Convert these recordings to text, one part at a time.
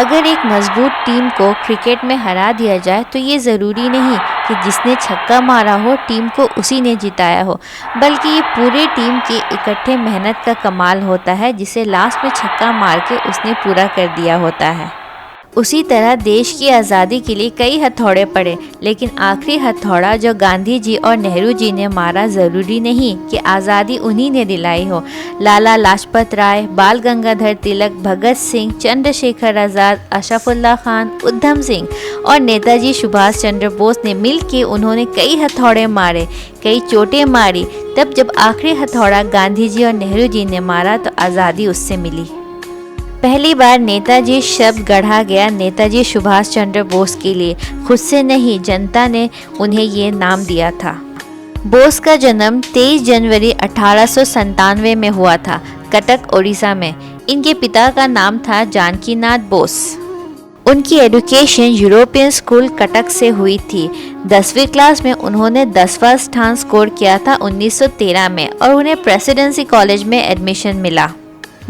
अगर एक मजबूत टीम को क्रिकेट में हरा दिया जाए तो ये ज़रूरी नहीं कि जिसने छक्का मारा हो टीम को उसी ने जिताया हो, बल्कि ये पूरी टीम की इकट्ठे मेहनत का कमाल होता है जिसे लास्ट में छक्का मार के उसने पूरा कर दिया होता है। उसी तरह देश की आज़ादी के लिए कई हथौड़े पड़े, लेकिन आखिरी हथौड़ा जो गांधी जी और नेहरू जी ने मारा, ज़रूरी नहीं कि आज़ादी उन्हीं ने दिलाई हो। लाला लाजपत राय, बाल गंगाधर तिलक, भगत सिंह, चंद्रशेखर आज़ाद, अशफाकुल्लाह खान, उधम सिंह और नेताजी सुभाष चंद्र बोस ने मिलकर उन्होंने कई हथौड़े मारे, कई चोटें मारी। तब जब आखिरी हथौड़ा गांधी जी और नेहरू जी ने मारा तो आज़ादी उससे मिली। पहली बार नेताजी शब्द गढ़ा गया नेताजी सुभाष चंद्र बोस के लिए, खुद से नहीं, जनता ने उन्हें ये नाम दिया था। बोस का जन्म 23 जनवरी 1897 में हुआ था, कटक ओडिशा में। इनके पिता का नाम था जानकीनाथ बोस। उनकी एजुकेशन यूरोपियन स्कूल कटक से हुई थी। 10वीं क्लास में उन्होंने 10वां स्थान स्कोर किया था 1913 में और उन्हें प्रेसिडेंसी कॉलेज में एडमिशन मिला।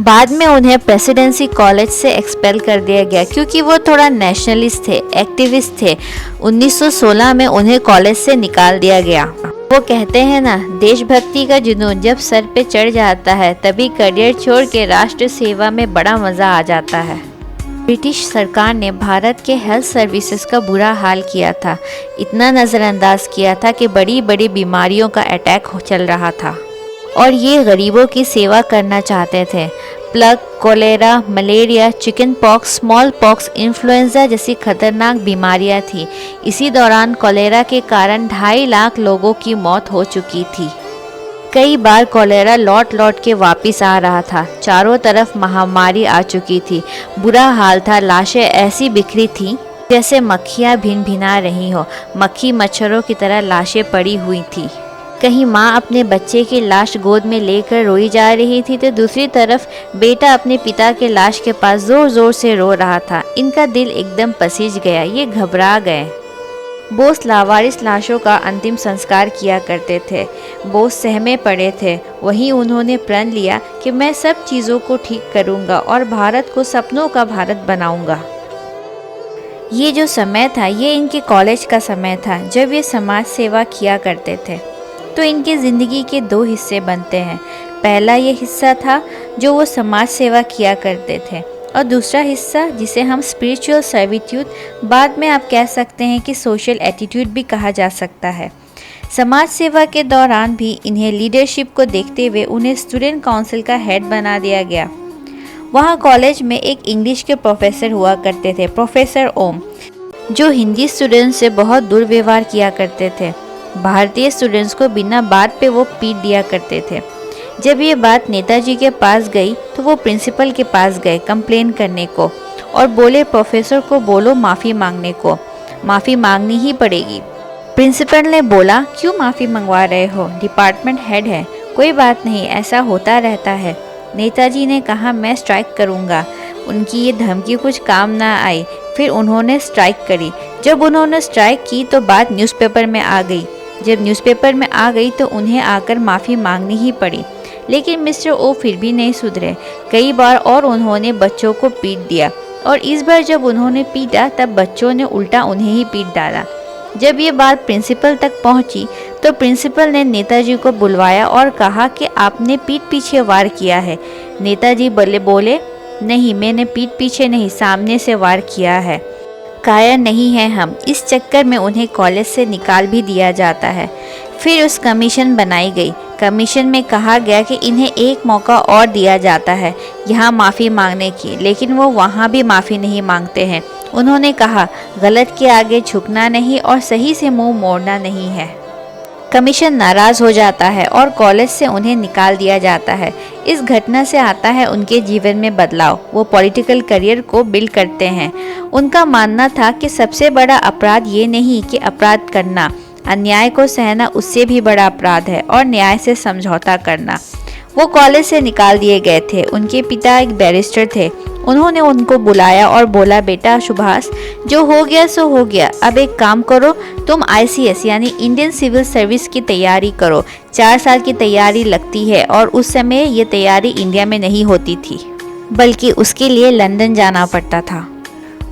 बाद में उन्हें प्रेसिडेंसी कॉलेज से एक्सपेल कर दिया गया क्योंकि वो थोड़ा नेशनलिस्ट थे, एक्टिविस्ट थे। 1916 में उन्हें कॉलेज से निकाल दिया गया। वो कहते हैं ना, देशभक्ति का जुनून जब सर पे चढ़ जाता है तभी करियर छोड़ के राष्ट्र सेवा में बड़ा मज़ा आ जाता है। ब्रिटिश सरकार ने भारत के हेल्थ सर्विसेज का बुरा हाल किया था, इतना नज़रअंदाज किया था कि बड़ी बड़ी बीमारियों का अटैक चल रहा था और ये गरीबों की सेवा करना चाहते थे। Plague, cholera, malaria, chickenpox, smallpox, influenza जैसी खतरनाक बीमारियां थी। इसी दौरान कोलेरा के कारण 2.5 लाख लोगों की मौत हो चुकी थी। कई बार कोलेरा लौट लौट के वापस आ रहा था। चारों तरफ महामारी आ चुकी थी, बुरा हाल था। लाशें ऐसी बिखरी थी जैसे मक्खियाँ भिन भिना रही हो। मक्खी मच्छरों की तरह लाशें पड़ी हुई थी। कहीं माँ अपने बच्चे की लाश गोद में लेकर रोई जा रही थी तो दूसरी तरफ बेटा अपने पिता के लाश के पास जोर जोर से रो रहा था। इनका दिल एकदम पसीज गया, ये घबरा गए। बोस लावारिस लाशों का अंतिम संस्कार किया करते थे। बोस सहमे पड़े थे। वहीं उन्होंने प्रण लिया कि मैं सब चीज़ों को ठीक करूँगा और भारत को सपनों का भारत बनाऊँगा। ये जो समय था ये इनके कॉलेज का समय था जब ये समाज सेवा किया करते थे। तो इनकी ज़िंदगी के 2 हिस्से बनते हैं। पहला ये हिस्सा था जो वो समाज सेवा किया करते थे और दूसरा हिस्सा जिसे हम स्पिरिचुअल सर्विट्यूड, बाद में आप कह सकते हैं कि सोशल एटीट्यूड भी कहा जा सकता है। समाज सेवा के दौरान भी इन्हें लीडरशिप को देखते हुए उन्हें स्टूडेंट काउंसिल का हेड बना दिया गया। वहाँ कॉलेज में एक इंग्लिश के प्रोफेसर हुआ करते थे, प्रोफेसर ओम, जो हिंदी स्टूडेंट्स से बहुत दुर्व्यवहार किया करते थे। भारतीय स्टूडेंट्स को बिना बात पे वो पीट दिया करते थे। जब ये बात नेताजी के पास गई तो वो प्रिंसिपल के पास गए कंप्लेन करने को और बोले प्रोफेसर को बोलो माफ़ी मांगने को, माफ़ी मांगनी ही पड़ेगी। प्रिंसिपल ने बोला क्यों माफ़ी मंगवा रहे हो, डिपार्टमेंट हेड है, कोई बात नहीं, ऐसा होता रहता है। नेताजी ने कहा मैं स्ट्राइक करूँगा। उनकी ये धमकी कुछ काम ना आई, फिर उन्होंने स्ट्राइक करी। जब उन्होंने स्ट्राइक की तो बात न्यूज़पेपर में आ गई। जब न्यूज़पेपर में आ गई तो उन्हें आकर माफ़ी मांगनी ही पड़ी। लेकिन मिस्टर ओ फिर भी नहीं सुधरे। कई बार और उन्होंने बच्चों को पीट दिया और इस बार जब उन्होंने पीटा तब बच्चों ने उल्टा उन्हें ही पीट डाला। जब ये बात प्रिंसिपल तक पहुंची तो प्रिंसिपल ने नेताजी को बुलवाया और कहा कि आपने पीठ पीछे वार किया है। नेताजी बोले नहीं, मैंने पीठ पीछे नहीं, सामने से वार किया है। कायर नहीं है हम। इस चक्कर में उन्हें कॉलेज से निकाल भी दिया जाता है। फिर उस कमीशन बनाई गई। कमीशन में कहा गया कि इन्हें एक मौका और दिया जाता है यहाँ माफ़ी मांगने की, लेकिन वो वहाँ भी माफ़ी नहीं मांगते हैं। उन्होंने कहा गलत के आगे झुकना नहीं और सही से मुंह मोड़ना नहीं है। कमीशन नाराज़ हो जाता है और कॉलेज से उन्हें निकाल दिया जाता है। इस घटना से आता है उनके जीवन में बदलाव। वो पॉलिटिकल करियर को बिल्ड करते हैं। उनका मानना था कि सबसे बड़ा अपराध ये नहीं कि अपराध करना, अन्याय को सहना उससे भी बड़ा अपराध है और न्याय से समझौता करना। वो कॉलेज से निकाल दिए गए थे। उनके पिता एक बैरिस्टर थे। उन्होंने उनको बुलाया और बोला बेटा सुभाष, जो हो गया सो हो गया, अब एक काम करो, तुम ICS यानी इंडियन सिविल सर्विस की तैयारी करो। 4 साल की तैयारी लगती है और उस समय ये तैयारी इंडिया में नहीं होती थी, बल्कि उसके लिए लंदन जाना पड़ता था।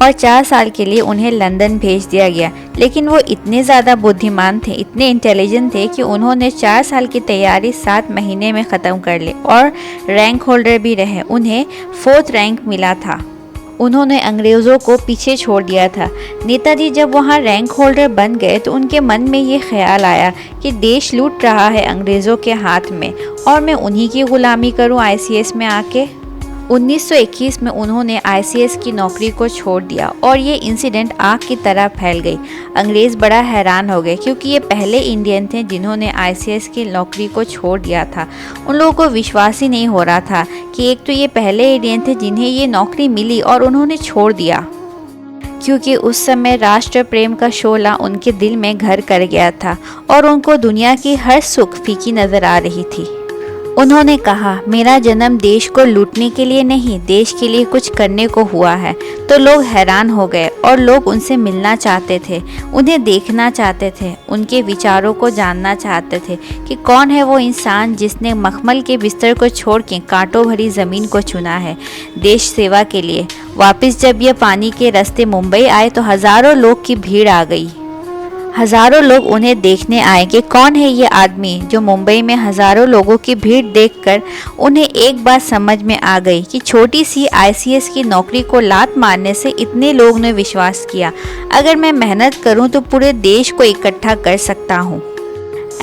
और 4 साल के लिए उन्हें लंदन भेज दिया गया। लेकिन वो इतने ज़्यादा बुद्धिमान थे, इतने इंटेलिजेंट थे कि उन्होंने 4 साल की तैयारी 7 महीने में ख़त्म कर ली और रैंक होल्डर भी रहे। उन्हें 4th रैंक मिला था। उन्होंने अंग्रेज़ों को पीछे छोड़ दिया था। नेताजी जब वहाँ रैंक होल्डर बन गए तो उनके मन में ये ख्याल आया कि देश लूट रहा है अंग्रेज़ों के हाथ में और मैं उन्हीं की ग़ुलामी करूँ ICS में आके। 1921 में उन्होंने ICS की नौकरी को छोड़ दिया और ये इंसिडेंट आग की तरह फैल गई। अंग्रेज़ बड़ा हैरान हो गए क्योंकि ये पहले इंडियन थे जिन्होंने ICS की नौकरी को छोड़ दिया था। उन लोगों को विश्वास ही नहीं हो रहा था कि एक तो ये पहले इंडियन थे जिन्हें ये नौकरी मिली और उन्होंने छोड़ दिया, क्योंकि उस समय राष्ट्र प्रेम का शोला उनके दिल में घर कर गया था और उनको दुनिया की हर सुख फीकी नज़र आ रही थी। उन्होंने कहा, मेरा जन्म देश को लूटने के लिए नहीं, देश के लिए कुछ करने को हुआ है। तो लोग हैरान हो गए और लोग उनसे मिलना चाहते थे, उन्हें देखना चाहते थे, उनके विचारों को जानना चाहते थे कि कौन है वो इंसान जिसने मखमल के बिस्तर को छोड़ के कांटों भरी ज़मीन को चुना है देश सेवा के लिए। वापस जब ये पानी के रास्ते मुंबई आए तो हज़ारों लोग की भीड़ आ गई। हज़ारों लोग उन्हें देखने आए कि कौन है ये आदमी जो मुंबई में हज़ारों लोगों की भीड़ देखकर उन्हें एक बात समझ में आ गई कि छोटी सी ICS की नौकरी को लात मारने से इतने लोग ने विश्वास किया। अगर मैं मेहनत करूं तो पूरे देश को इकट्ठा कर सकता हूं।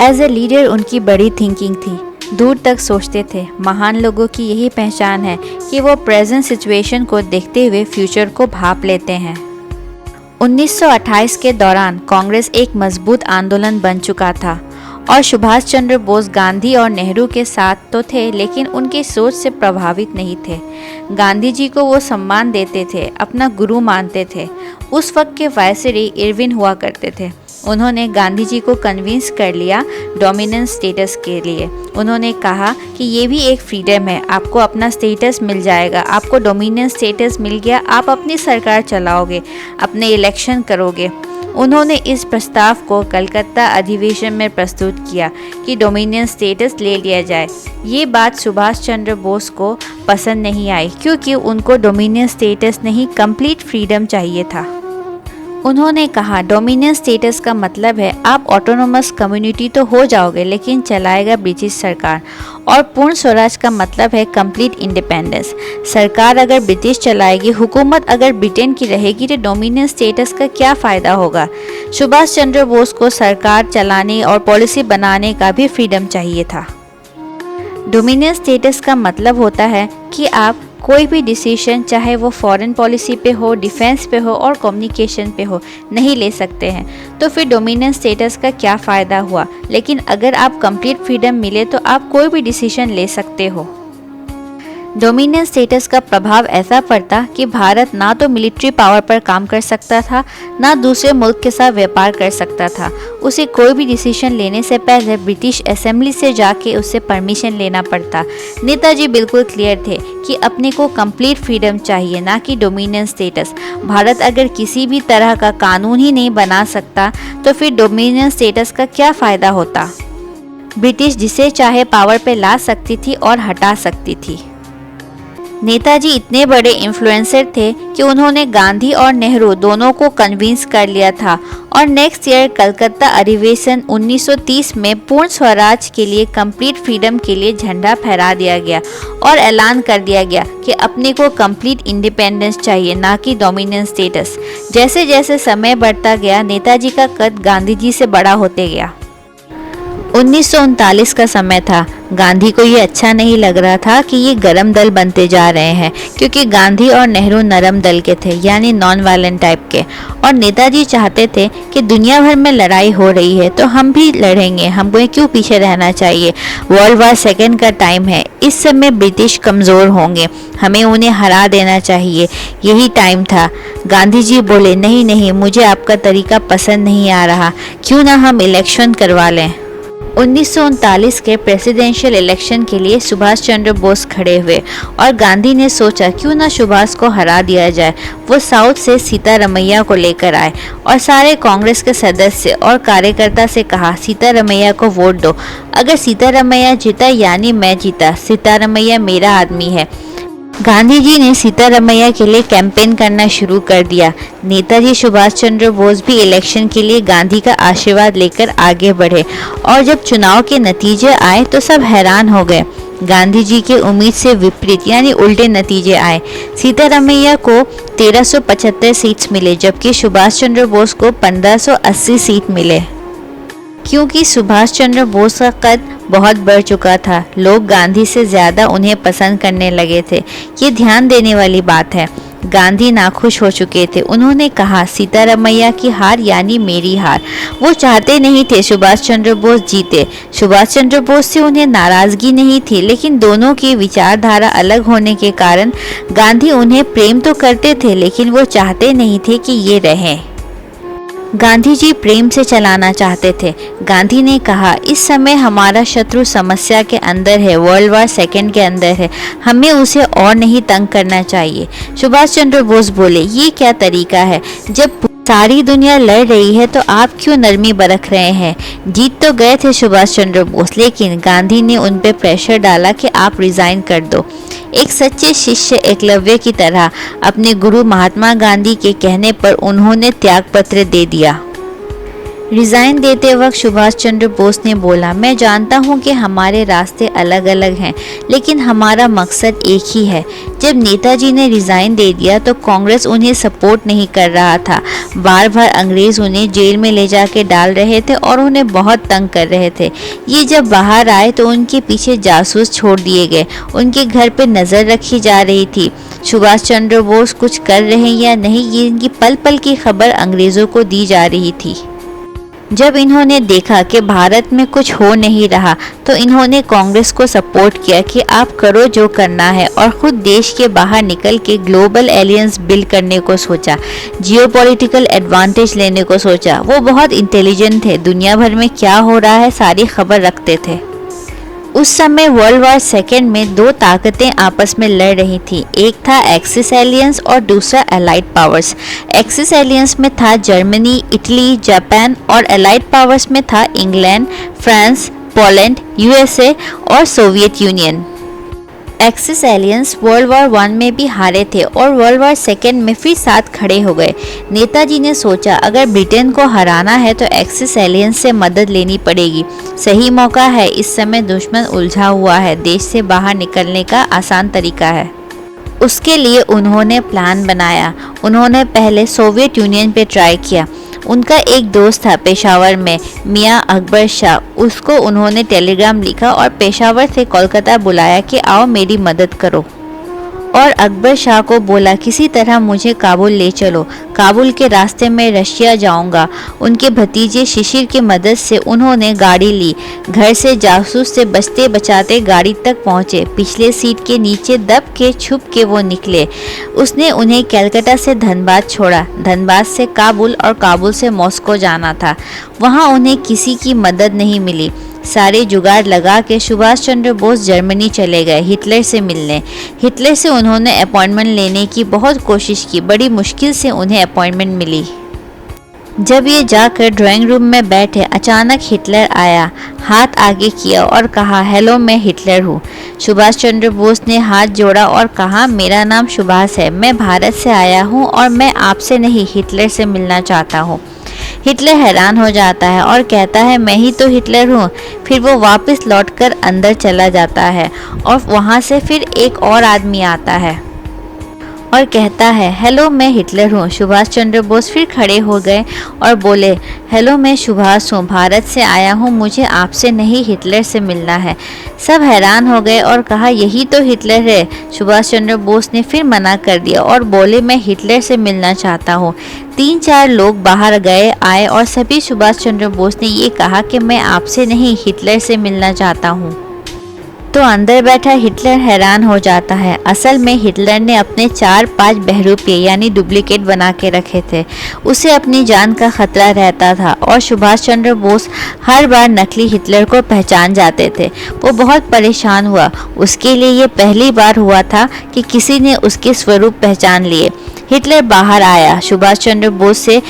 एज ए लीडर उनकी बड़ी थिंकिंग थी, दूर तक सोचते थे। महान लोगों की यही पहचान है कि वो प्रेजेंट सिचुएशन को देखते हुए फ्यूचर को भांप लेते हैं। 1928 के दौरान कांग्रेस एक मजबूत आंदोलन बन चुका था और सुभाष चंद्र बोस गांधी और नेहरू के साथ तो थे लेकिन उनकी सोच से प्रभावित नहीं थे। गांधी जी को वो सम्मान देते थे, अपना गुरु मानते थे। उस वक्त के वायसराय इरविन हुआ करते थे। उन्होंने गांधी जी को कन्विंस कर लिया डोमिनेंस स्टेटस के लिए। उन्होंने कहा कि ये भी एक फ्रीडम है, आपको अपना स्टेटस मिल जाएगा, आपको डोमिनेंस स्टेटस मिल गया, आप अपनी सरकार चलाओगे, अपने इलेक्शन करोगे। उन्होंने इस प्रस्ताव को कलकत्ता अधिवेशन में प्रस्तुत किया कि डोमिनेंस स्टेटस ले लिया जाए। ये बात सुभाष चंद्र बोस को पसंद नहीं आई क्योंकि उनको डोमिनेंस स्टेटस नहीं, कंप्लीट फ्रीडम चाहिए था। उन्होंने कहा, डोमिनेंस स्टेटस का मतलब है आप ऑटोनोमस कम्युनिटी तो हो जाओगे लेकिन चलाएगा ब्रिटिश सरकार, और पूर्ण स्वराज का मतलब है कंप्लीट इंडिपेंडेंस। सरकार अगर ब्रिटिश चलाएगी, हुकूमत अगर ब्रिटेन की रहेगी तो डोमिनेंस स्टेटस का क्या फ़ायदा होगा। सुभाष चंद्र बोस को सरकार चलाने और पॉलिसी बनाने का भी फ्रीडम चाहिए था। डोमिनेंस स्टेटस का मतलब होता है कि आप कोई भी डिसीजन, चाहे वो फॉरेन पॉलिसी पे हो, डिफेंस पे हो और कम्युनिकेशन पे हो, नहीं ले सकते हैं। तो फिर डोमिनेंस स्टेटस का क्या फ़ायदा हुआ। लेकिन अगर आप कंप्लीट फ्रीडम मिले तो आप कोई भी डिसीजन ले सकते हो। डोमिनेंस स्टेटस का प्रभाव ऐसा पड़ता कि भारत ना तो मिलिट्री पावर पर काम कर सकता था, ना दूसरे मुल्क के साथ व्यापार कर सकता था। उसे कोई भी डिसीजन लेने से पहले ब्रिटिश असेंबली से जाके उससे परमिशन लेना पड़ता। नेताजी बिल्कुल क्लियर थे कि अपने को कंप्लीट फ्रीडम चाहिए, ना कि डोमिनेंस स्टेटस। भारत अगर किसी भी तरह का कानून ही नहीं बना सकता तो फिर डोमिनेंस स्टेटस का क्या फ़ायदा होता। ब्रिटिश जिसे चाहे पावर पे ला सकती थी और हटा सकती थी। नेताजी इतने बड़े इन्फ्लुएंसर थे कि उन्होंने गांधी और नेहरू दोनों को कन्विंस कर लिया था और नेक्स्ट ईयर कलकत्ता अधिवेशन 1930 में पूर्ण स्वराज के लिए, कंप्लीट फ्रीडम के लिए झंडा फहरा दिया गया और ऐलान कर दिया गया कि अपने को कंप्लीट इंडिपेंडेंस चाहिए, ना कि डोमिनेंस स्टेटस। जैसे जैसे समय बढ़ता गया, नेताजी का कद गांधी जी से बड़ा होते गया। 1939 का समय था। गांधी को ये अच्छा नहीं लग रहा था कि ये गरम दल बनते जा रहे हैं, क्योंकि गांधी और नेहरू नरम दल के थे, यानी नॉन वायलेंट टाइप के, और नेताजी चाहते थे कि दुनिया भर में लड़ाई हो रही है तो हम भी लड़ेंगे, हमको क्यों पीछे रहना चाहिए। वर्ल्ड वार सेकेंड का टाइम है, इस समय ब्रिटिश कमज़ोर होंगे, हमें उन्हें हरा देना चाहिए, यही टाइम था। गांधी जी बोले, नहीं नहीं, मुझे आपका तरीका पसंद नहीं आ रहा, क्यों ना हम इलेक्शन करवा लें। 1939 के प्रेसिडेंशियल इलेक्शन के लिए सुभाष चंद्र बोस खड़े हुए और गांधी ने सोचा क्यों ना सुभाष को हरा दिया जाए। वो साउथ से सीतारमैया को लेकर आए और सारे कांग्रेस के सदस्य और कार्यकर्ता से कहा, सीतारमैया को वोट दो। अगर सीतारमैया जीता यानी मैं जीता, सीतारमैया मेरा आदमी है। गांधी जी ने सीतारमैया के लिए कैंपेन करना शुरू कर दिया। नेताजी सुभाष चंद्र बोस भी इलेक्शन के लिए गांधी का आशीर्वाद लेकर आगे बढ़े और जब चुनाव के नतीजे आए तो सब हैरान हो गए। गांधी जी के उम्मीद से विपरीत यानी उल्टे नतीजे आए। सीतारमैया को 1375 सीट्स मिले जबकि सुभाष चंद्र बोस को 1580 सीट मिले। क्योंकि सुभाष चंद्र बोस का कद बहुत बढ़ चुका था, लोग गांधी से ज़्यादा उन्हें पसंद करने लगे थे। ये ध्यान देने वाली बात है। गांधी नाखुश हो चुके थे। उन्होंने कहा सीतारमैया की हार यानी मेरी हार। वो चाहते नहीं थे सुभाष चंद्र बोस जीते। सुभाष चंद्र बोस से उन्हें नाराज़गी नहीं थी, लेकिन दोनों की विचारधारा अलग होने के कारण गांधी उन्हें प्रेम तो करते थे लेकिन वो चाहते नहीं थे कि ये रहें। गांधी जी प्रेम से चलाना चाहते थे। गांधी ने कहा इस समय हमारा शत्रु समस्या के अंदर है, वर्ल्ड वार सेकेंड के अंदर है, हमें उसे और नहीं तंग करना चाहिए। सुभाष चंद्र बोस बोले ये क्या तरीका है, जब सारी दुनिया लड़ रही है तो आप क्यों नरमी बरत रहे हैं। जीत तो गए थे सुभाष चंद्र बोस, लेकिन गांधी ने उन पर प्रेशर डाला कि आप रिजाइन कर दो। एक सच्चे शिष्य एकलव्य की तरह अपने गुरु महात्मा गांधी के कहने पर उन्होंने त्यागपत्र दे दिया। रिज़ाइन देते वक्त सुभाष चंद्र बोस ने बोला मैं जानता हूं कि हमारे रास्ते अलग अलग हैं, लेकिन हमारा मकसद एक ही है। जब नेताजी ने रिज़ाइन दे दिया तो कांग्रेस उन्हें सपोर्ट नहीं कर रहा था। बार बार अंग्रेज़ उन्हें जेल में ले जाके डाल रहे थे और उन्हें बहुत तंग कर रहे थे। ये जब बाहर आए तो उनके पीछे जासूस छोड़ दिए गए, उनके घर पर नज़र रखी जा रही थी। सुभाष चंद्र बोस कुछ कर रहे हैं या नहीं, ये इनकी पल पल की खबर अंग्रेज़ों को दी जा रही थी। जब इन्होंने देखा कि भारत में कुछ हो नहीं रहा तो इन्होंने कांग्रेस को सपोर्ट किया कि आप करो जो करना है, और खुद देश के बाहर निकल के ग्लोबल एलियंस बिल्ड करने को सोचा, जियोपॉलिटिकल एडवांटेज लेने को सोचा। वो बहुत इंटेलिजेंट थे, दुनिया भर में क्या हो रहा है सारी खबर रखते थे। उस समय वर्ल्ड वार सेकेंड में दो ताकतें आपस में लड़ रही थी, एक था एक्सिस एलियंस और दूसरा एलाइड पावर्स। एक्सिस एलियंस में था जर्मनी, इटली, जापान, और एलाइड पावर्स में था इंग्लैंड, फ्रांस, पोलैंड, यूएसए और Soviet union. Axis aliens world war 1 में भी हारे थे और वर्ल्ड वार सेकेंड में फिर साथ खड़े हो गए। नेताजी ने सोचा अगर ब्रिटेन को हराना है तो एक्सिस एलियंस से मदद लेनी पड़ेगी। सही मौका है, इस समय दुश्मन उलझा हुआ है, देश से बाहर निकलने का आसान तरीका है। उसके लिए उन्होंने प्लान बनाया। उन्होंने पहले सोवियत यूनियन पे ट्राई किया। उनका एक दोस्त था पेशावर में, मियाँ अकबर शाह, उसको उन्होंने टेलीग्राम लिखा और पेशावर से कोलकाता बुलाया कि आओ मेरी मदद करो। और अकबर शाह को बोला किसी तरह मुझे काबुल ले चलो, काबुल के रास्ते में रशिया जाऊंगा। उनके भतीजे शिशिर की मदद से उन्होंने गाड़ी ली, घर से जासूस से बचते बचाते गाड़ी तक पहुंचे। पिछले सीट के नीचे दब के छुप के वो निकले। उसने उन्हें कलकत्ता से धनबाद छोड़ा, धनबाद से काबुल और काबुल से मॉस्को जाना था। वहाँ उन्हें किसी की मदद नहीं मिली। सारे जुगाड़ लगा के सुभाष चंद्र बोस जर्मनी चले गए हिटलर से मिलने। हिटलर से उन्होंने अपॉइंटमेंट लेने की बहुत कोशिश की, बड़ी मुश्किल से उन्हें अपॉइंटमेंट मिली। जब ये जाकर ड्राइंग रूम में बैठे, अचानक हिटलर आया, हाथ आगे किया और कहा हेलो मैं हिटलर हूँ। सुभाष चंद्र बोस ने हाथ जोड़ा और कहा मेरा नाम सुभाष है, मैं भारत से आया हूँ और मैं आपसे नहीं हिटलर से मिलना चाहता हूँ। हिटलर हैरान हो जाता है और कहता है मैं ही तो हिटलर हूँ। फिर वो वापस लौटकर अंदर चला जाता है और वहाँ से फिर एक और आदमी आता है और कहता है हेलो मैं हिटलर हूँ। सुभाष चंद्र बोस फिर खड़े हो गए और बोले हेलो मैं सुभाष हूँ, भारत से आया हूँ, मुझे आपसे नहीं हिटलर से मिलना है। सब हैरान हो गए और कहा यही तो हिटलर है। सुभाष चंद्र बोस ने फिर मना कर दिया और बोले मैं हिटलर से मिलना चाहता हूँ। 3-4 लोग बाहर गए आए और सभी सुभाष चंद्र बोस ने ये कहा कि मैं आपसे नहीं हिटलर से मिलना चाहता हूँ। तो अंदर बैठा हिटलर हैरान हो जाता है। असल में हिटलर ने अपने 4-5 बहरूपे यानी डुप्लीकेट बना के रखे थे। उसे अपनी जान का खतरा रहता था और सुभाष चंद्र बोस हर बार नकली हिटलर को पहचान जाते थे। वो बहुत परेशान हुआ। उसके लिए ये पहली बार हुआ था कि किसी ने उसके स्वरूप पहचान लिए। हिटलर बाहर आया, सुभाष चंद्र बोस से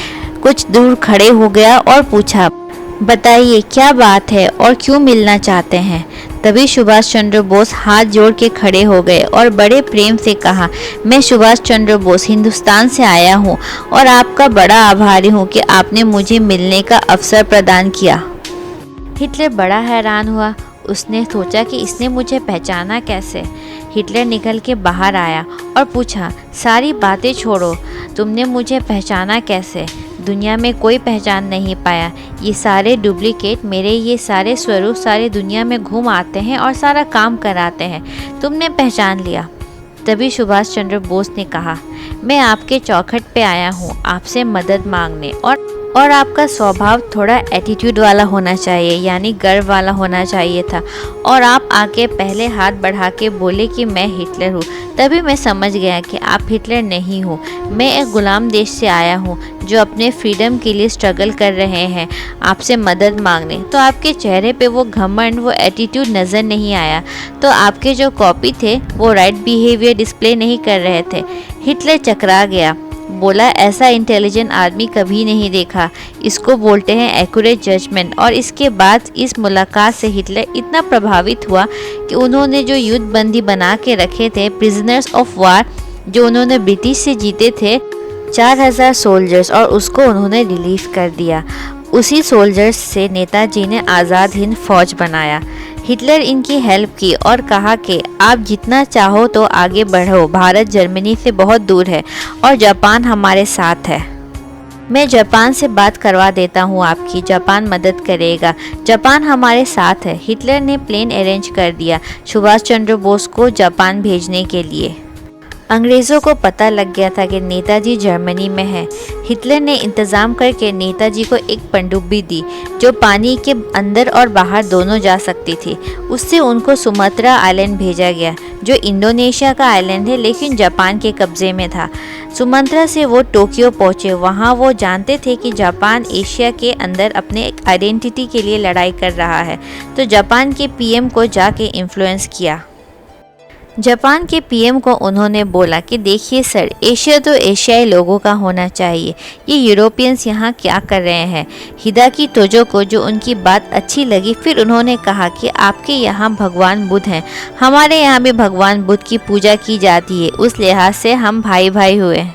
कुछ दूर खड़े हो गया और पूछा बताइए क्या बात है और क्यों मिलना चाहते हैं। तभी सुभाष चंद्र बोस हाथ जोड़ के खड़े हो गए और बड़े प्रेम से कहा, मैं सुभाष चंद्र बोस हिंदुस्तान से आया हूँ और आपका बड़ा आभारी हूँ कि आपने मुझे मिलने का अवसर प्रदान किया। हिटलर बड़ा हैरान हुआ। उसने सोचा कि इसने मुझे पहचाना कैसे। हिटलर निकल के बाहर आया और पूछा, सारी बातें छोड़ो, तुमने मुझे पहचाना कैसे। दुनिया में कोई पहचान नहीं पाया। ये सारे डुप्लीकेट, मेरे ये सारे स्वरूप सारे दुनिया में घूम आते हैं और सारा काम कराते हैं। तुमने पहचान लिया। तभी सुभाष चंद्र बोस ने कहा, मैं आपके चौखट पे आया हूँ आपसे मदद मांगने, और आपका स्वभाव थोड़ा एटीट्यूड वाला होना चाहिए, यानी गर्व वाला होना चाहिए था। और आप आके पहले हाथ बढ़ा के बोले कि मैं हिटलर हूँ। तभी मैं समझ गया कि आप हिटलर नहीं हो। मैं एक गुलाम देश से आया हूँ जो अपने फ्रीडम के लिए स्ट्रगल कर रहे हैं, आपसे मदद मांगने। तो आपके चेहरे पे वो घमंड, वो एटीट्यूड नज़र नहीं आया। तो आपके जो कॉपी थे वो राइट बिहेवियर डिस्प्ले नहीं कर रहे थे। हिटलर चकरा गया, बोला, ऐसा इंटेलिजेंट आदमी कभी नहीं देखा। इसको बोलते हैं एक्यूरेट जजमेंट। और इसके बाद इस मुलाकात से हिटलर इतना प्रभावित हुआ कि उन्होंने जो युद्ध बंदी बना के रखे थे, प्रिजनर्स ऑफ वार, जो उन्होंने ब्रिटिश से जीते थे 4000 सोल्जर्स, और उसको उन्होंने रिलीज कर दिया। उसी सोल्जर्स से नेताजी ने आज़ाद हिंद फौज बनाया। हिटलर इनकी हेल्प की और कहा कि आप जितना चाहो तो आगे बढ़ो, भारत जर्मनी से बहुत दूर है और जापान हमारे साथ है। मैं जापान से बात करवा देता हूँ आपकी, जापान मदद करेगा, जापान हमारे साथ है। हिटलर ने प्लेन अरेंज कर दिया सुभाष चंद्र बोस को जापान भेजने के लिए। अंग्रेज़ों को पता लग गया था कि नेताजी जर्मनी में है। हिटलर ने इंतज़ाम करके नेताजी को एक पनडुब्बी दी जो पानी के अंदर और बाहर दोनों जा सकती थी। उससे उनको सुमात्रा आइलैंड भेजा गया जो इंडोनेशिया का आइलैंड है लेकिन जापान के कब्ज़े में था। सुमात्रा से वो टोक्यो पहुँचे। वहाँ वो जानते थे कि जापान एशिया के अंदर अपने एक आइडेंटिटी के लिए लड़ाई कर रहा है, तो जापान के पीएम को जाके इन्फ्लुएंस किया। जापान के पीएम को उन्होंने बोला कि देखिए सर, एशिया तो एशियाई लोगों का होना चाहिए, ये यूरोपियंस यहाँ क्या कर रहे हैं। हिदाकी तोजो को जो उनकी बात अच्छी लगी, फिर उन्होंने कहा कि आपके यहाँ भगवान बुद्ध हैं, हमारे यहाँ भी भगवान बुद्ध की पूजा की जाती है, उस लिहाज से हम भाई भाई हुए।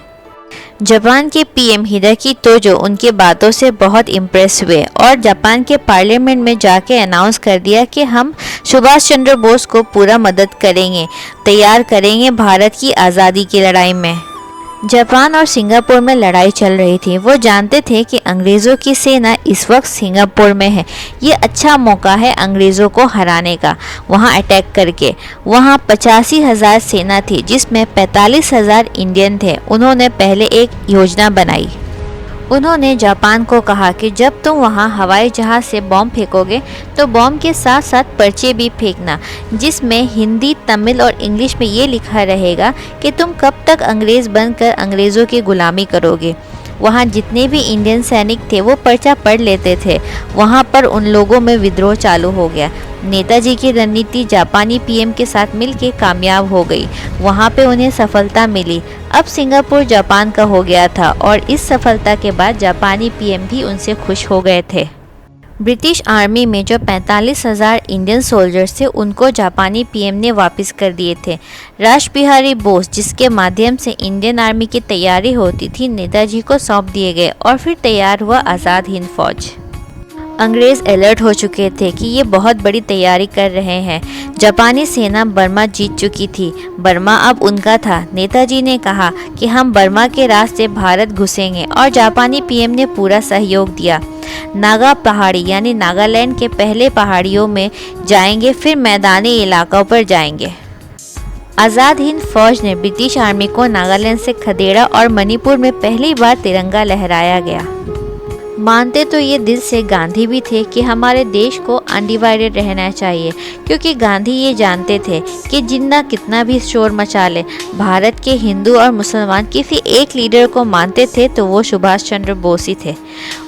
जापान के पीएम हिदाकी तोजो उनके बातों से बहुत इम्प्रेस हुए और जापान के पार्लियामेंट में जाके अनाउंस कर दिया कि हम सुभाष चंद्र बोस को पूरा मदद करेंगे, तैयार करेंगे भारत की आज़ादी की लड़ाई में। जापान और सिंगापुर में लड़ाई चल रही थी। वो जानते थे कि अंग्रेज़ों की सेना इस वक्त सिंगापुर में है, ये अच्छा मौका है अंग्रेज़ों को हराने का। वहाँ अटैक करके वहाँ 85,000 सेना थी जिसमें 45,000 इंडियन थे। उन्होंने पहले एक योजना बनाई। उन्होंने जापान को कहा कि जब तुम वहाँ हवाई जहाज़ से बॉम्ब फेंकोगे तो बॉम्ब के साथ साथ पर्चे भी फेंकना जिसमें हिंदी, तमिल और इंग्लिश में ये लिखा रहेगा कि तुम कब तक अंग्रेज़ बनकर अंग्रेज़ों की गुलामी करोगे। वहाँ जितने भी इंडियन सैनिक थे वो पर्चा पढ़ लेते थे। वहाँ पर उन लोगों में विद्रोह चालू हो गया। नेताजी की रणनीति जापानी पीएम के साथ मिलकर कामयाब हो गई। वहाँ पे उन्हें सफलता मिली। अब सिंगापुर जापान का हो गया था और इस सफलता के बाद जापानी पीएम भी उनसे खुश हो गए थे। ब्रिटिश आर्मी में जो 45,000 इंडियन सोल्जर्स थे उनको जापानी पीएम ने वापस कर दिए थे। रास बिहारी बोस, जिसके माध्यम से इंडियन आर्मी की तैयारी होती थी, नेताजी को सौंप दिए गए और फिर तैयार हुआ आज़ाद हिंद फौज। अंग्रेज़ अलर्ट हो चुके थे कि ये बहुत बड़ी तैयारी कर रहे हैं। जापानी सेना बर्मा जीत चुकी थी, बर्मा अब उनका था। नेताजी ने कहा कि हम बर्मा के रास्ते भारत घुसेंगे और जापानी पीएम ने पूरा सहयोग दिया। नागा पहाड़ी यानी नागालैंड के पहले पहाड़ियों में जाएंगे, फिर मैदानी इलाकों पर जाएंगे। आज़ाद हिंद फौज ने ब्रिटिश आर्मी को नागालैंड से खदेड़ा और मणिपुर में पहली बार तिरंगा लहराया गया। मानते तो ये दिल से गांधी भी थे कि हमारे देश को अनडिवाइडेड रहना चाहिए, क्योंकि गांधी ये जानते थे कि जिन्ना कितना भी शोर मचा ले, भारत के हिंदू और मुसलमान किसी एक लीडर को मानते थे तो वो सुभाष चंद्र बोस ही थे।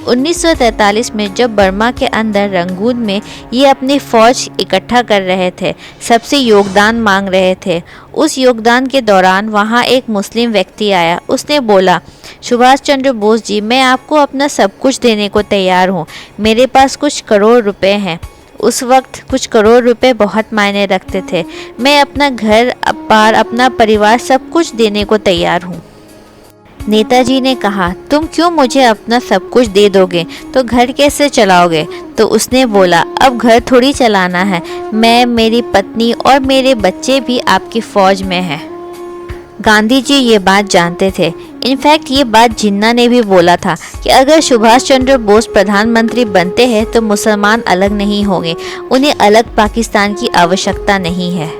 1943 में जब बर्मा के अंदर रंगून में ये अपनी फौज इकट्ठा कर रहे थे, सबसे योगदान मांग रहे थे, उस योगदान के दौरान वहाँ एक मुस्लिम व्यक्ति आया। उसने बोला, सुभाष चंद्र बोस जी, मैं आपको अपना सब कुछ देने को तैयार हूँ। मेरे पास कुछ करोड़ रुपए हैं। उस वक्त कुछ करोड़ रुपए बहुत मायने रखते थे। मैं अपना घर बार, अपना परिवार, सब कुछ देने को तैयार हूँ। नेताजी ने कहा, तुम क्यों मुझे अपना सब कुछ दे दोगे तो घर कैसे चलाओगे? तो उसने बोला, अब घर थोड़ी चलाना है, मैं, मेरी पत्नी और मेरे बच्चे भी आपकी फौज में हैं। गांधी जी ये बात जानते थे। इनफैक्ट ये बात जिन्ना ने भी बोला था कि अगर सुभाष चंद्र बोस प्रधानमंत्री बनते हैं तो मुसलमान अलग नहीं होंगे, उन्हें अलग पाकिस्तान की आवश्यकता नहीं है।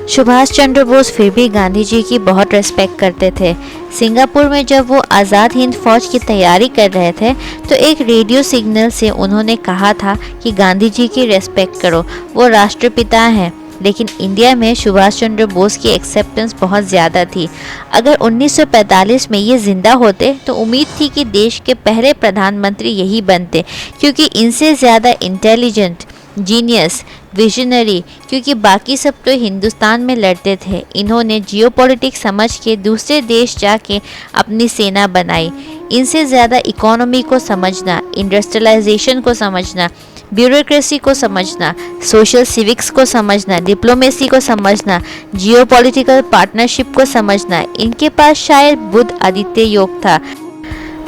सुभाष चंद्र बोस फिर भी गांधी जी की बहुत रिस्पेक्ट करते थे। सिंगापुर में जब वो आज़ाद हिंद फौज की तैयारी कर रहे थे तो एक रेडियो सिग्नल से उन्होंने कहा था कि गांधी जी की रिस्पेक्ट करो, वो राष्ट्रपिता हैं। लेकिन इंडिया में सुभाष चंद्र बोस की एक्सेप्टेंस बहुत ज़्यादा थी। अगर 1945 में ये ज़िंदा होते तो उम्मीद थी कि देश के पहले प्रधानमंत्री यही बनते, क्योंकि इनसे ज़्यादा इंटेलिजेंट, जीनियस, विजनरी, क्योंकि बाकी सब तो हिंदुस्तान में लड़ते थे, इन्होंने जियोपॉलिटिक्स समझ के दूसरे देश जाके अपनी सेना बनाई। इनसे ज़्यादा इकोनॉमी को समझना, इंडस्ट्रियलाइजेशन को समझना, ब्यूरोक्रेसी को समझना, सोशल सिविक्स को समझना, डिप्लोमेसी को समझना, जियोपॉलिटिकल पार्टनरशिप को समझना, इनके पास शायद बुद्ध आदित्य योग था।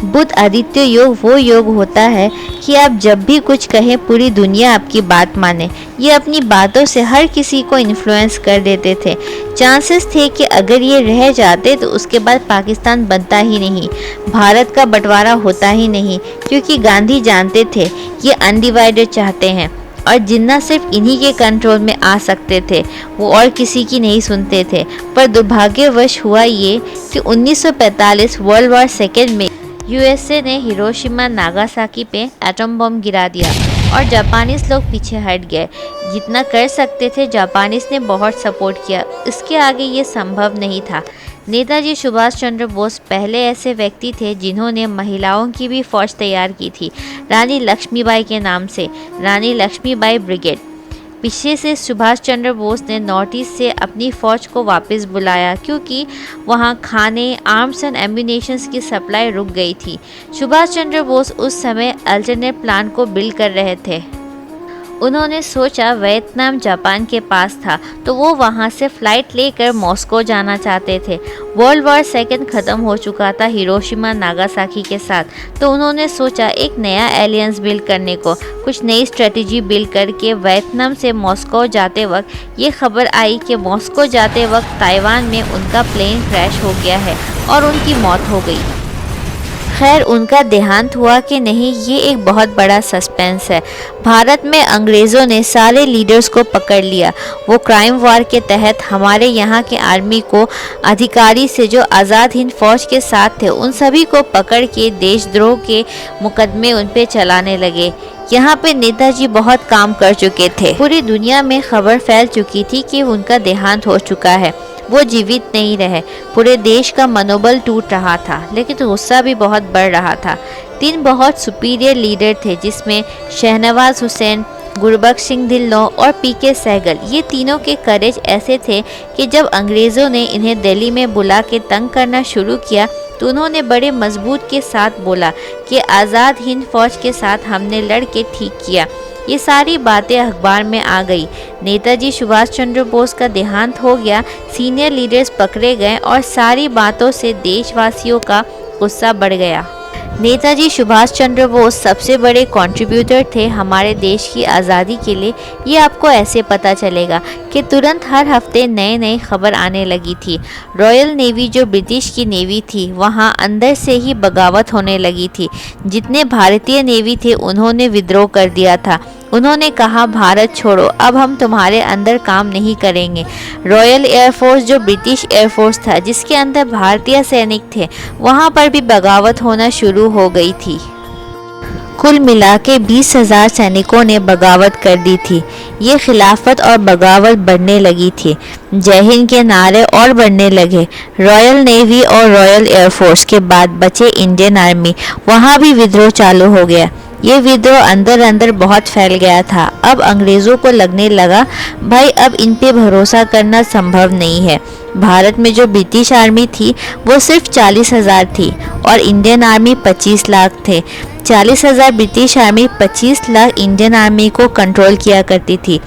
बुद्ध आदित्य योग वो योग होता है कि आप जब भी कुछ कहें पूरी दुनिया आपकी बात माने। ये अपनी बातों से हर किसी को इन्फ्लुएंस कर देते थे। चांसेस थे कि अगर ये रह जाते तो उसके बाद पाकिस्तान बनता ही नहीं, भारत का बंटवारा होता ही नहीं, क्योंकि गांधी जानते थे ये अनडिवाइडेड चाहते हैं और जिन्ना सिर्फ इन्हीं के कंट्रोल में आ सकते थे, वो और किसी की नहीं सुनते थे। पर दुर्भाग्यवश हुआ ये कि 1945 वर्ल्ड वॉर सेकेंड में यूएसए ने हिरोशिमा नागासाकी पे एटम बम गिरा दिया और जापानीज लोग पीछे हट गए। जितना कर सकते थे जापानीज ने बहुत सपोर्ट किया, इसके आगे ये संभव नहीं था। नेताजी सुभाष चंद्र बोस पहले ऐसे व्यक्ति थे जिन्होंने महिलाओं की भी फौज तैयार की थी, रानी लक्ष्मीबाई के नाम से, रानी लक्ष्मीबाई ब्रिगेड। पीछे से सुभाष चंद्र बोस ने नॉर्थ ईस्ट से अपनी फ़ौज को वापस बुलाया, क्योंकि वहां खाने, आर्म्स एंड एम्यूनेशंस की सप्लाई रुक गई थी। सुभाष चंद्र बोस उस समय अल्टरनेट प्लान को बिल्ड कर रहे थे। उन्होंने सोचा वियतनाम जापान के पास था तो वो वहाँ से फ़्लाइट लेकर मॉस्को जाना चाहते थे। वर्ल्ड वॉर सेकेंड ख़त्म हो चुका था हिरोशिमा नागासाकी के साथ, तो उन्होंने सोचा एक नया एलियंस बिल्ड करने को, कुछ नई स्ट्रेटजी बिल्ड करके वियतनाम से मॉस्को जाते वक्त ये खबर आई कि मॉस्को जाते वक्त ताइवान में उनका प्लेन क्रैश हो गया है और उनकी मौत हो गई। खैर उनका देहांत हुआ कि नहीं ये एक बहुत बड़ा सस्पेंस है। भारत में अंग्रेज़ों ने सारे लीडर्स को पकड़ लिया। वो क्राइम वार के तहत हमारे यहाँ के आर्मी को अधिकारी से जो आज़ाद हिंद फौज के साथ थे उन सभी को पकड़ के देशद्रोह के मुकदमे उन पे चलाने लगे। यहाँ पे नेताजी बहुत काम कर चुके थे। पूरी दुनिया में खबर फैल चुकी थी कि उनका देहांत हो चुका है, वो जीवित नहीं रहे। पूरे देश का मनोबल टूट रहा था, लेकिन गुस्सा भी बहुत बढ़ रहा था। 3 बहुत सुपीरियर लीडर थे जिसमें शहनवाज हुसैन, गुरबख्श सिंह ढिल्लों और पीके सहगल। ये तीनों के करेज ऐसे थे कि जब अंग्रेज़ों ने इन्हें दिल्ली में बुला के तंग करना शुरू किया तो उन्होंने बड़े मजबूत के साथ बोला कि आज़ाद हिंद फौज के साथ हमने लड़ के ठीक किया। ये सारी बातें अखबार में आ गई। नेताजी सुभाष चंद्र बोस का देहांत हो गया, सीनियर लीडर्स पकड़े गए और सारी बातों से देशवासियों का गुस्सा बढ़ गया। नेताजी सुभाष चंद्र बोस सबसे बड़े कंट्रीब्यूटर थे हमारे देश की आज़ादी के लिए। ये आपको ऐसे पता चलेगा कि तुरंत हर हफ्ते नए नए खबर आने लगी थी। रॉयल नेवी जो ब्रिटिश की नेवी थी वहाँ अंदर से ही बगावत होने लगी थी। जितने भारतीय नेवी थे उन्होंने विद्रोह कर दिया था। उन्होंने कहा भारत छोड़ो, अब हम तुम्हारे अंदर काम नहीं करेंगे। रॉयल एयरफोर्स जो ब्रिटिश एयरफोर्स था जिसके अंदर भारतीय सैनिक थे वहाँ पर भी बगावत होना शुरू हो गई थी। कुल मिला के 20,000 सैनिकों ने बगावत कर दी थी। ये खिलाफत और बगावत बढ़ने लगी थी। जय हिंद के नारे और बढ़ने लगे। रॉयल नेवी और रॉयल एयरफोर्स के बाद बचे इंडियन आर्मी, वहाँ भी विद्रोह चालू हो गया। ये विद्रोह अंदर अंदर बहुत फैल गया था। अब अंग्रेज़ों को लगने लगा भाई अब इन पे भरोसा करना संभव नहीं है। भारत में जो ब्रिटिश आर्मी थी वो सिर्फ 40,000 थी और इंडियन आर्मी 25 लाख थे। 40,000 British army 25 lakh Indian army को कंट्रोल किया करती थी।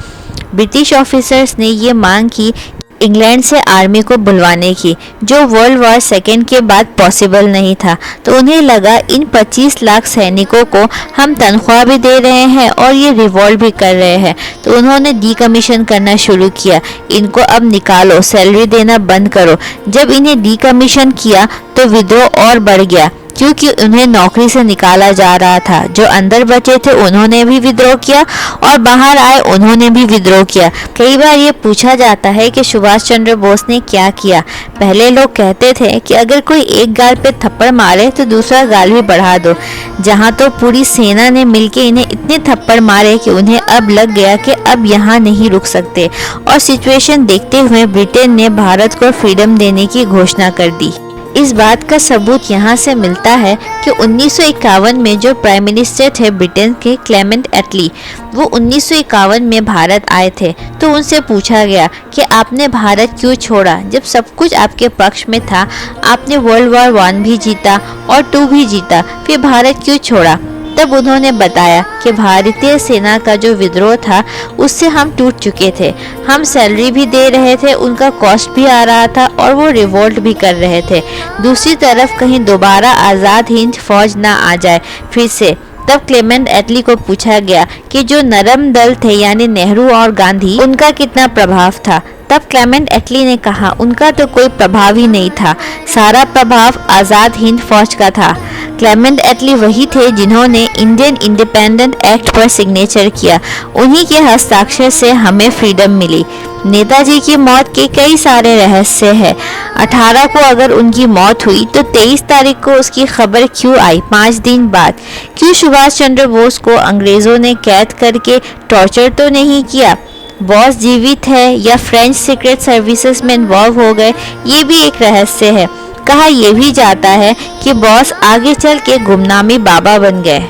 ब्रिटिश ऑफिसर्स ने ये मांग की इंग्लैंड से आर्मी को बुलवाने की, जो वर्ल्ड वॉर सेकेंड के बाद पॉसिबल नहीं था। तो उन्हें लगा इन 25 लाख सैनिकों को हम तनख्वाह भी दे रहे हैं और ये रिवॉल्व भी कर रहे हैं, तो उन्होंने डीकमीशन करना शुरू किया। इनको अब निकालो, सैलरी देना बंद करो। जब इन्हें डीकमीशन किया तो विद्रोह और बढ़ गया, क्योंकि उन्हें नौकरी से निकाला जा रहा था। जो अंदर बचे थे उन्होंने भी विद्रोह किया और बाहर आए उन्होंने भी विद्रोह किया। कई बार ये पूछा जाता है कि सुभाष चंद्र बोस ने क्या किया। पहले लोग कहते थे कि अगर कोई एक गाल पे थप्पड़ मारे तो दूसरा गाल भी बढ़ा दो। जहाँ तो पूरी सेना ने मिलकर इन्हें इतने थप्पड़ मारे कि उन्हें अब लग गया कि अब यहाँ नहीं रुक सकते, और सिचुएशन देखते हुए ब्रिटेन ने भारत को फ्रीडम देने की घोषणा कर दी। इस बात का सबूत यहाँ से मिलता है कि 1951 में जो प्राइम मिनिस्टर थे ब्रिटेन के, क्लेमेंट एटली, वो 1951 में भारत आए थे। तो उनसे पूछा गया कि आपने भारत क्यों छोड़ा जब सब कुछ आपके पक्ष में था। आपने वर्ल्ड वॉर 1 भी जीता और 2 भी जीता, फिर भारत क्यों छोड़ा। तब उन्होंने बताया कि भारतीय सेना का जो विद्रोह था उससे हम टूट चुके थे। हम सैलरी भी दे रहे थे, उनका कॉस्ट भी आ रहा था और वो रिवोल्ट भी कर रहे थे। दूसरी तरफ कहीं दोबारा आज़ाद हिंद फौज ना आ जाए फिर से। तब क्लेमेंट एटली को पूछा गया कि जो नरम दल थे यानी नेहरू और गांधी, उनका कितना प्रभाव था। तब क्लेमेंट एटली ने कहा उनका तो कोई प्रभाव ही नहीं था, सारा प्रभाव आज़ाद हिंद फौज का था। क्लेमेंट एटली वही थे जिन्होंने इंडियन इंडिपेंडेंट एक्ट पर सिग्नेचर किया। उन्हीं के हस्ताक्षर से हमें फ्रीडम मिली। नेताजी की मौत के कई सारे रहस्य हैं। 18 को अगर उनकी मौत हुई तो 23 तारीख को उसकी खबर क्यों आई 5 दिन बाद। क्यों सुभाष चंद्र बोस को अंग्रेज़ों ने कैद करके टॉर्चर तो नहीं किया। बॉस जीवित है या फ्रेंच सीक्रेट सर्विसेज में इन्वॉल्व हो गए, ये भी एक रहस्य है। कहा यह भी जाता है कि बॉस आगे चल के गुमनामी बाबा बन गए।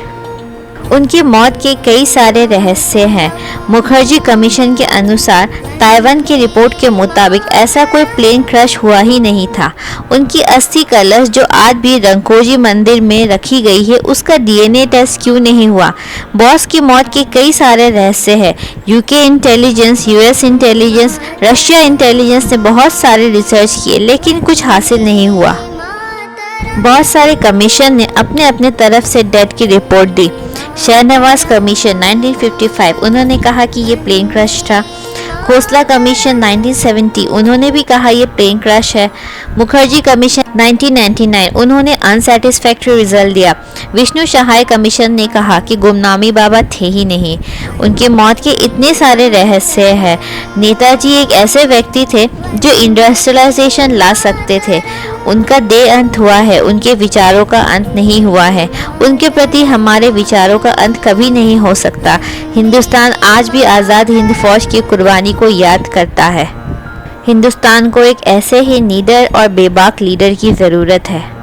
उनकी मौत के कई सारे रहस्य हैं। मुखर्जी कमीशन के अनुसार ताइवान की रिपोर्ट के मुताबिक ऐसा कोई प्लेन क्रैश हुआ ही नहीं था। उनकी अस्थि कलश जो आज भी रंकोजी मंदिर में रखी गई है, उसका डीएनए टेस्ट क्यों नहीं हुआ। बॉस की मौत के कई सारे रहस्य हैं। UK intelligence, US intelligence, Russia intelligence ने बहुत सारे रिसर्च किए लेकिन कुछ हासिल नहीं हुआ। बहुत सारे कमीशन ने अपने अपने तरफ से डेथ की रिपोर्ट दी। शहनवाज कमीशन 1955, उन्होंने कहा कि ये प्लेन क्रैश था। खोसला कमीशन 1970, उन्होंने भी कहा ये प्लेन क्रैश है। मुखर्जी कमीशन 1999, उन्होंने अनसेटिस्फैक्ट्री रिजल्ट दिया। विष्णु सहाय कमीशन ने कहा कि गुमनामी बाबा थे ही नहीं। उनकी मौत के इतने सारे रहस्य हैं। नेताजी एक ऐसे व्यक्ति थे जो इंडस्ट्रियलाइजेशन ला सकते थे। उनका देह अंत हुआ है, उनके विचारों का अंत नहीं हुआ है। उनके प्रति हमारे विचारों का अंत कभी नहीं हो सकता। हिंदुस्तान आज भी आज़ाद हिंद फौज की कुर्बानी को याद करता है। हिंदुस्तान को एक ऐसे ही नीडर और बेबाक लीडर की ज़रूरत है।